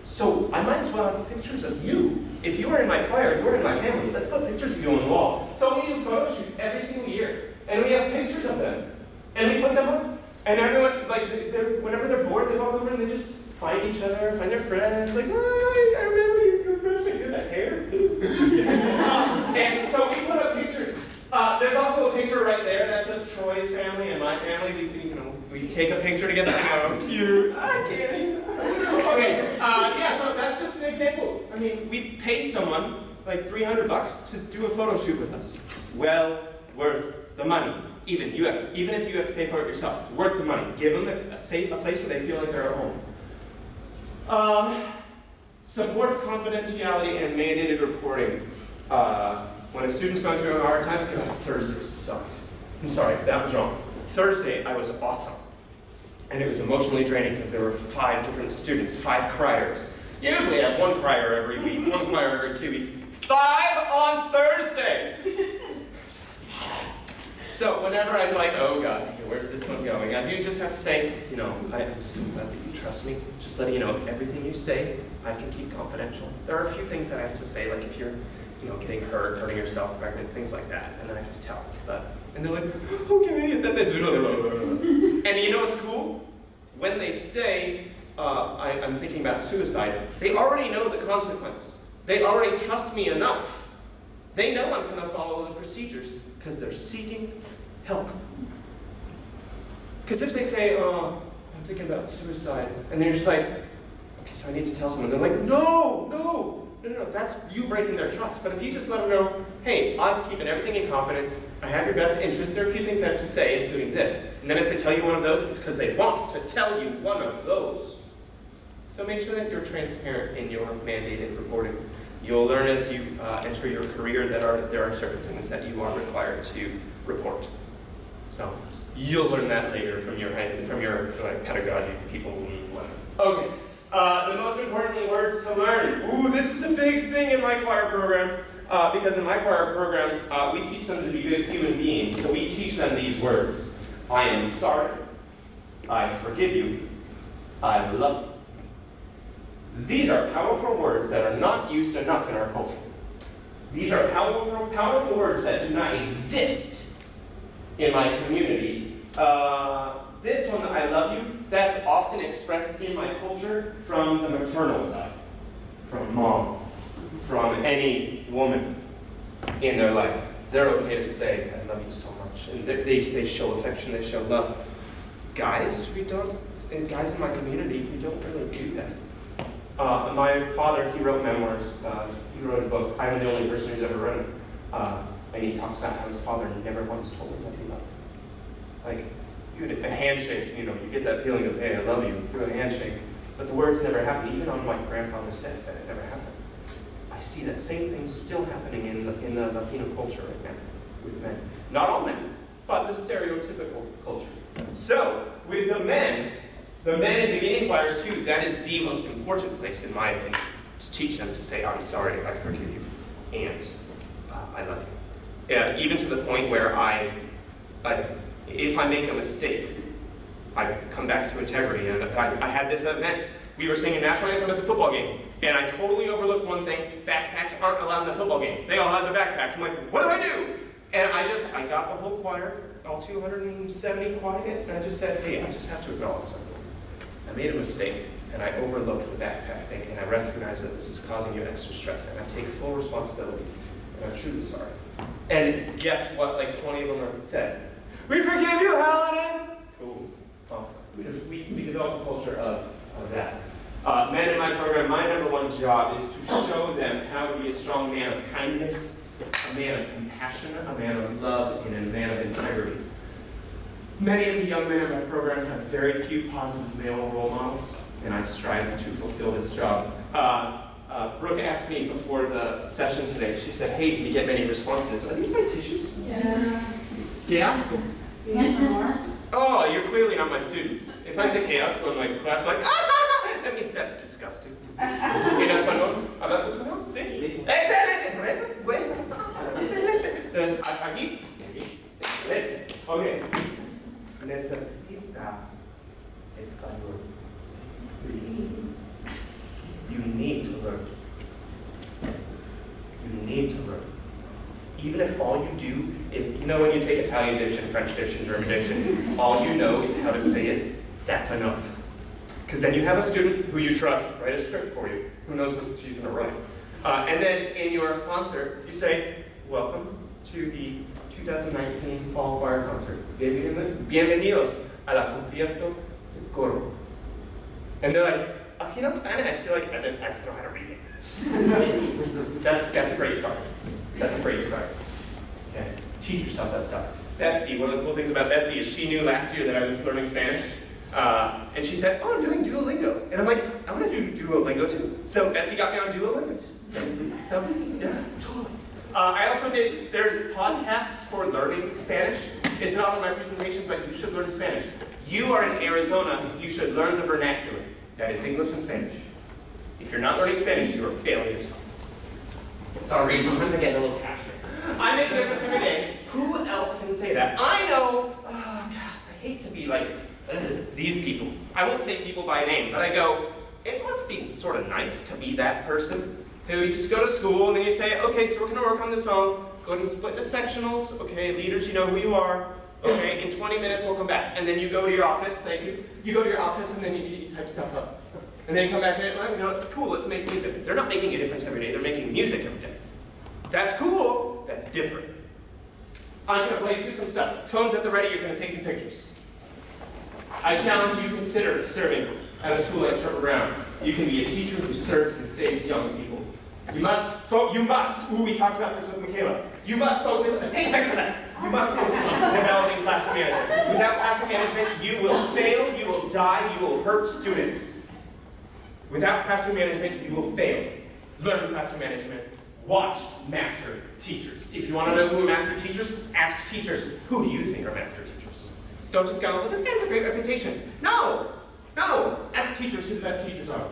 So I might as well have pictures of you. If you are in my choir, you're in my family. Let's put pictures of you on the wall. So we do photo shoots every single year, and we have pictures of them, and we put them up. And everyone, whenever they're bored, they walk over and they just find each other, find their friends. Like, oh, I remember you, your freshman, you had that hair. And so we put up pictures. There's also a picture right there. That's of Troy's family and my family. We take a picture together and go, cute. I can't even. Okay, yeah, so that's just an example. I mean, we pay someone like $300 to do a photo shoot with us. Well worth the money. Even if you have to pay for it yourself, it's worth the money. Give them a place where they feel like they're at home. Supports confidentiality and mandated reporting. When a student's going through a hard time, Thursday sucked. I'm sorry, that was wrong. Thursday, I was awesome. And it was emotionally draining because there were 5 different students, 5 criers. Usually I have 1 crier every week, 1 crier every 2 weeks. 5 on Thursday! So whenever I'm like, oh God, where's this one going? I do just have to say, I'm so glad that you trust me. Just letting you know, everything you say, I can keep confidential. There are a few things that I have to say, like if you're getting hurt, hurting yourself, pregnant, things like that, and then I have to tell. And they're like, okay, and then they do. And you know what's cool? When they say, I'm thinking about suicide, they already know the consequence. They already trust me enough. They know I'm going to follow the procedures because they're seeking help. Because if they say, I'm thinking about suicide, and they're just like, okay, so I need to tell someone, they're like, no, that's you breaking their trust. But if you just let them know, hey, I'm keeping everything in confidence, I have your best interest, there are a few things I have to say, including this. And then if they tell you one of those, it's because they want to tell you one of those. So make sure that you're transparent in your mandated reporting. You'll learn as you enter your career that there are certain things that you are required to report. So you'll learn that later from your pedagogy. People will need one. Okay. The most important words to learn. Ooh, this is a big thing in my choir program. Because in my choir program, we teach them to be good human beings. So we teach them these words. I am sorry. I forgive you. I love you. These are powerful words that are not used enough in our culture. These are powerful words that do not exist in my community. This one, I love you, that's often expressed in my culture from the maternal side, from mom, from any woman in their life. They're okay to say, I love you so much. And they show affection, they show love. Guys, guys in my community, we don't really do that. My father, he wrote memoirs. He wrote a book. I'm the only person who's ever written. And he talks about how his father never once told him that he loved him. Like, a handshake, you get that feeling of, hey, I love you, through a handshake. But the words never happened. Even on my grandfather's deathbed, it never happened. I see that same thing still happening in the Latino culture right now with men. Not all men, but the stereotypical culture. So, with the men in beginning choirs too, that is the most important place, in my opinion, to teach them to say, I'm sorry, I forgive you, and I love you. Even to the point where if I make a mistake, I come back to integrity. And I had this event. We were singing national anthem at the football game, and I totally overlooked one thing. Backpacks aren't allowed in the football games. They all have their backpacks. I'm like, what do I do? And I got the whole choir all 270 quiet, and I just said, hey, I just have to acknowledge something. I made a mistake, and I overlooked the backpack thing, and I recognize that this is causing you extra stress, and I take full responsibility, and I'm truly sorry. And guess what? Like 20 of them said, we forgive you, Halonen! Cool, awesome. Because we develop a culture of that. Men in my program, my #1 job is to show them how to be a strong man of kindness, a man of compassion, a man of love, and a man of integrity. Many of the young men in my program have very few positive male role models, and I strive to fulfill this job. Brooke asked me before the session today, she said, hey, did you get many responses? Are these my tissues? Yes. Yes. More? Oh, you're clearly not my students. If I say que asco in my class, like, that means that's disgusting. ¿En español? ¿Hablas español? Sí. Excelente. Bueno. Entonces, aquí. Excelente. Ok. Necesita español. Sí. You need to learn. You need to learn. Even if all you do is, you know, when you take Italian diction, French diction, German diction, all you know is how to say it, that's enough. Because then you have a student who you trust write a script for you, who knows what she's going to write. And then in your concert, you say, welcome to the 2019 Fall Choir Concert. Bienvenidos a la concierto de coro. And they're like, aquí no Spanish. You're like, I just know how to read it. That's a great start. That's a great start. Okay. Teach yourself that stuff. Betsy, one of the cool things about Betsy is she knew last year that I was learning Spanish. And she said, oh, I'm doing Duolingo. And I'm like, I want to do Duolingo too. So Betsy got me on Duolingo. So, yeah, totally. I also there's podcasts for learning Spanish. It's not on my presentation, but you should learn Spanish. You are in Arizona, you should learn the vernacular. That is English and Spanish. If you're not learning Spanish, you are failing yourself. Sorry, sometimes I get a little passionate. I make a difference every day. Who else can say that? I know, oh gosh, I hate to be like, these people. I won't say people by name, but I go, it must be sort of nice to be that person who you just go to school and then you say, okay, so we're going to work on this song, go ahead and split into sectionals, okay, leaders, you know who you are, okay, in 20 minutes we'll come back. And then you go to your office, thank you, you go to your office and then you type stuff up. And then you come back and well, you know, cool, let's make music. They're not making a difference every day, they're making music every day. That's cool, that's different. I'm going to play you some stuff. Phone's at the ready, you're going to take some pictures. I challenge you to consider serving at a school like Trevor Browne. You can be a teacher who serves and saves young people. You must, we talked about this with Michaela. You must focus, take a picture of that. You must focus on developing classroom management. Without classroom management, you will fail, you will die, you will hurt students. Without classroom management, you will fail. Learn classroom management. Watch master teachers. If you want to know who are master teachers, ask teachers, who do you think are master teachers? Don't just go, well, this guy has a great reputation. No! Ask teachers who the best teachers are.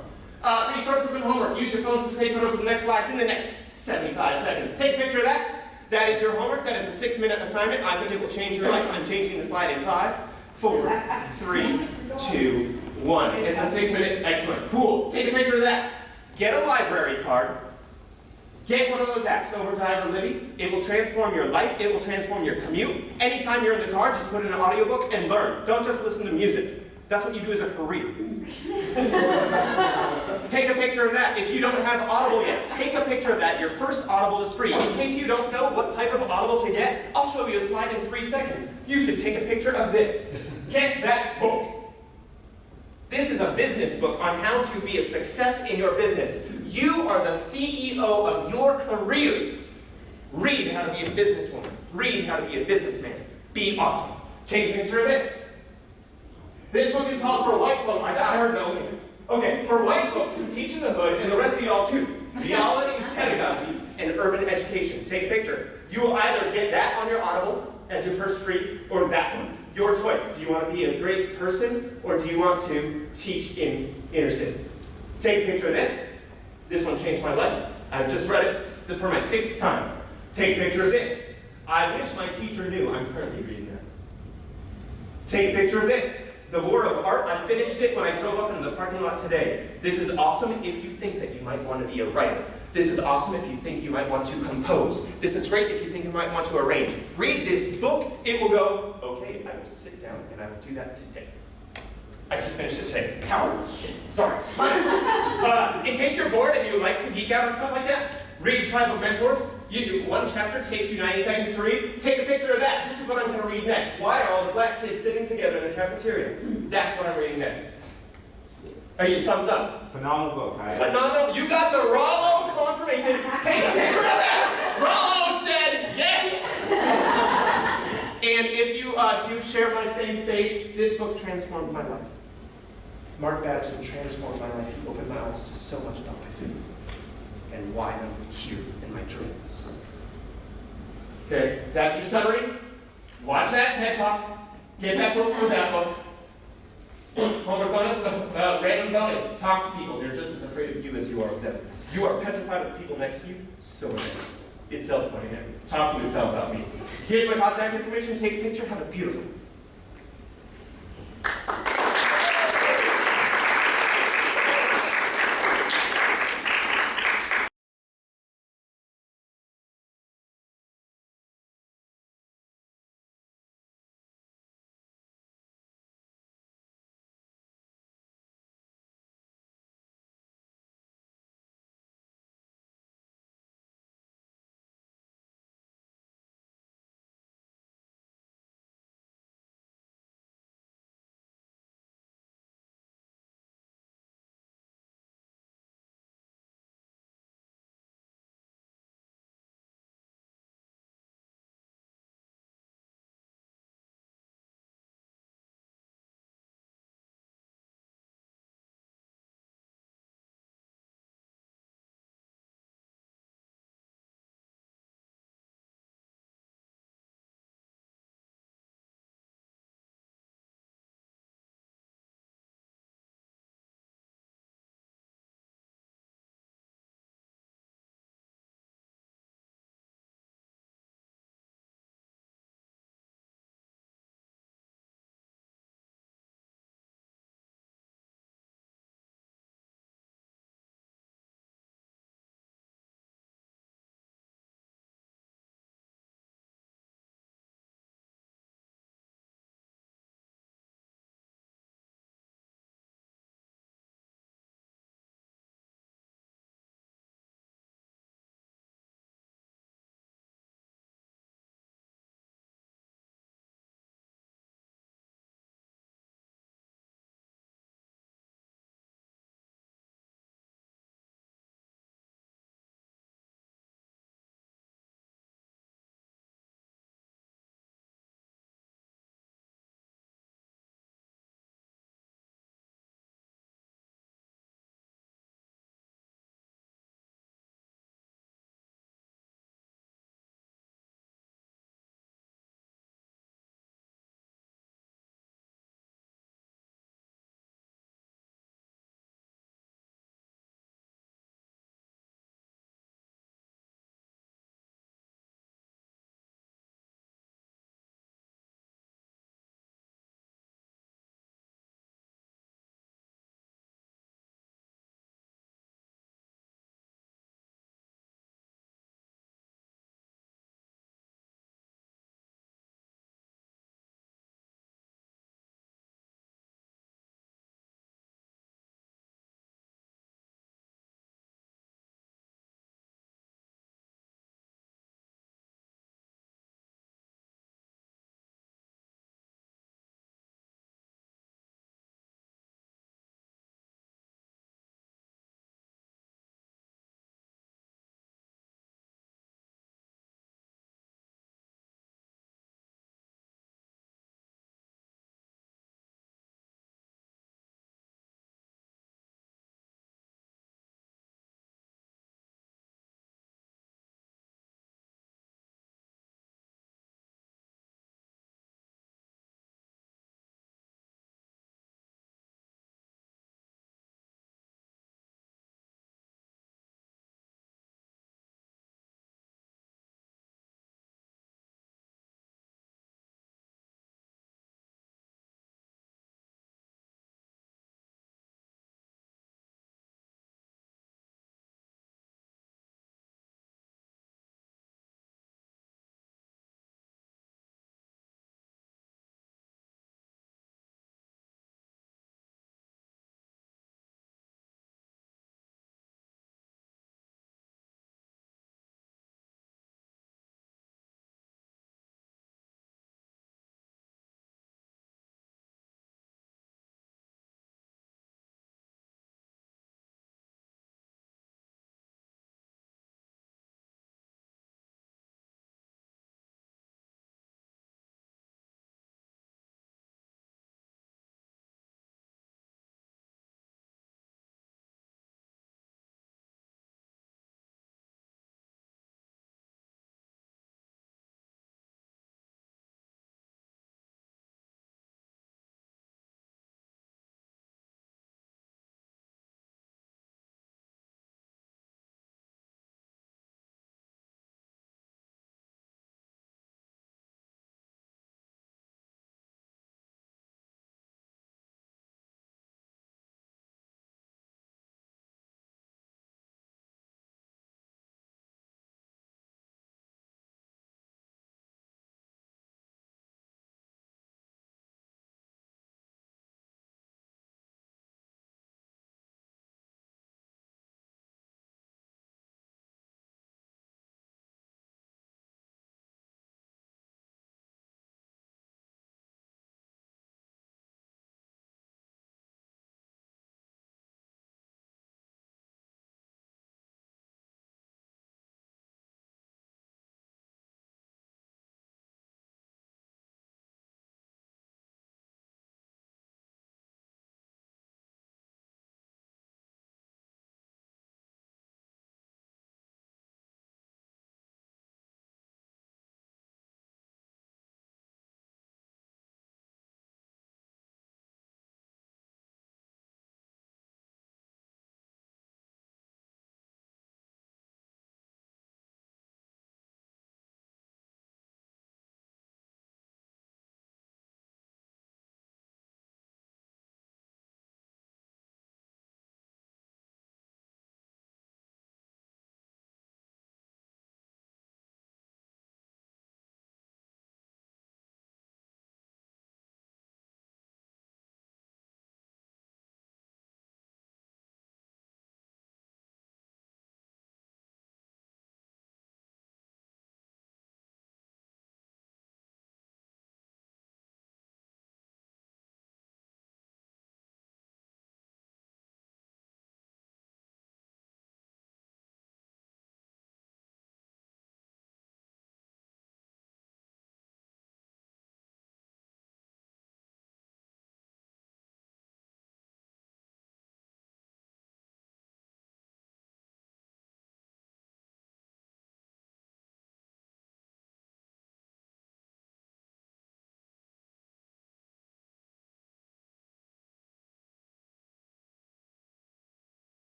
Resources and homework. Use your phones to take photos of the next slides in the next 75 seconds. Take a picture of that. That is your homework. That is a 6-minute assignment. I think it will change your life. I'm changing the slide in 5, 4, 3, 2, 1. It's a 6-minute. Excellent. Cool. Take a picture of that. Get a library card. Get one of those apps, Overdrive or Libby. It will transform your life. It will transform your commute. Anytime you're in the car, just put in an audiobook and learn. Don't just listen to music. That's what you do as a career. Take a picture of that. If you don't have Audible yet, take a picture of that. Your first Audible is free. In case you don't know what type of Audible to get, I'll show you a slide in 3 seconds. You should take a picture of this. Get that book. This is a business book on how to be a success in your business. You are the CEO of your career. Read how to be a businesswoman. Read how to be a businessman. Be awesome. Take a picture of this. This book is called For White Folk. I heard no name. Okay, for white folks who teach in the hood, and the rest of y'all too. Reality, pedagogy, and urban education. Take a picture. You will either get that on your Audible as your first free, or that one. Your choice. Do you want to be a great person, or do you want to teach in inner city? Take a picture of this. This one changed my life. I've just read it for my 6th time. Take a picture of this. I wish my teacher knew. I'm currently reading that. Take a picture of this. The War of Art. I finished it when I drove up into the parking lot today. This is awesome if you think that you might want to be a writer. This is awesome if you think you might want to compose. This is great if you think you might want to arrange. Read this book, it will go, okay, I will sit down and I will do that today. I just finished it today. Powerful shit. Sorry. In case you're bored and you like to geek out and stuff like that, read Tribe of Mentors. One chapter takes you 90 seconds to read. Take a picture of that. This is what I'm going to read next. Why are all the black kids sitting together in the cafeteria? That's what I'm reading next. Hey, thumbs up. Phenomenal book. Phenomenal. You got the Rollo confirmation. Take a picture of that. Rollo said yes. And if you share my same faith, this book transformed my life. Mark Batterson transformed my life. He opened my eyes to so much about my faith and why I'm here in my dreams. Okay, that's your summary. Watch that TED Talk. Get that book or that book. Homework bonus, random bonus. Talk to people. They're just as afraid of you as you are of them. You are petrified of the people next to you, so are they. It's self-pointing there. Talk to yourself about me. Here's my contact information. Take a picture. Have a beautiful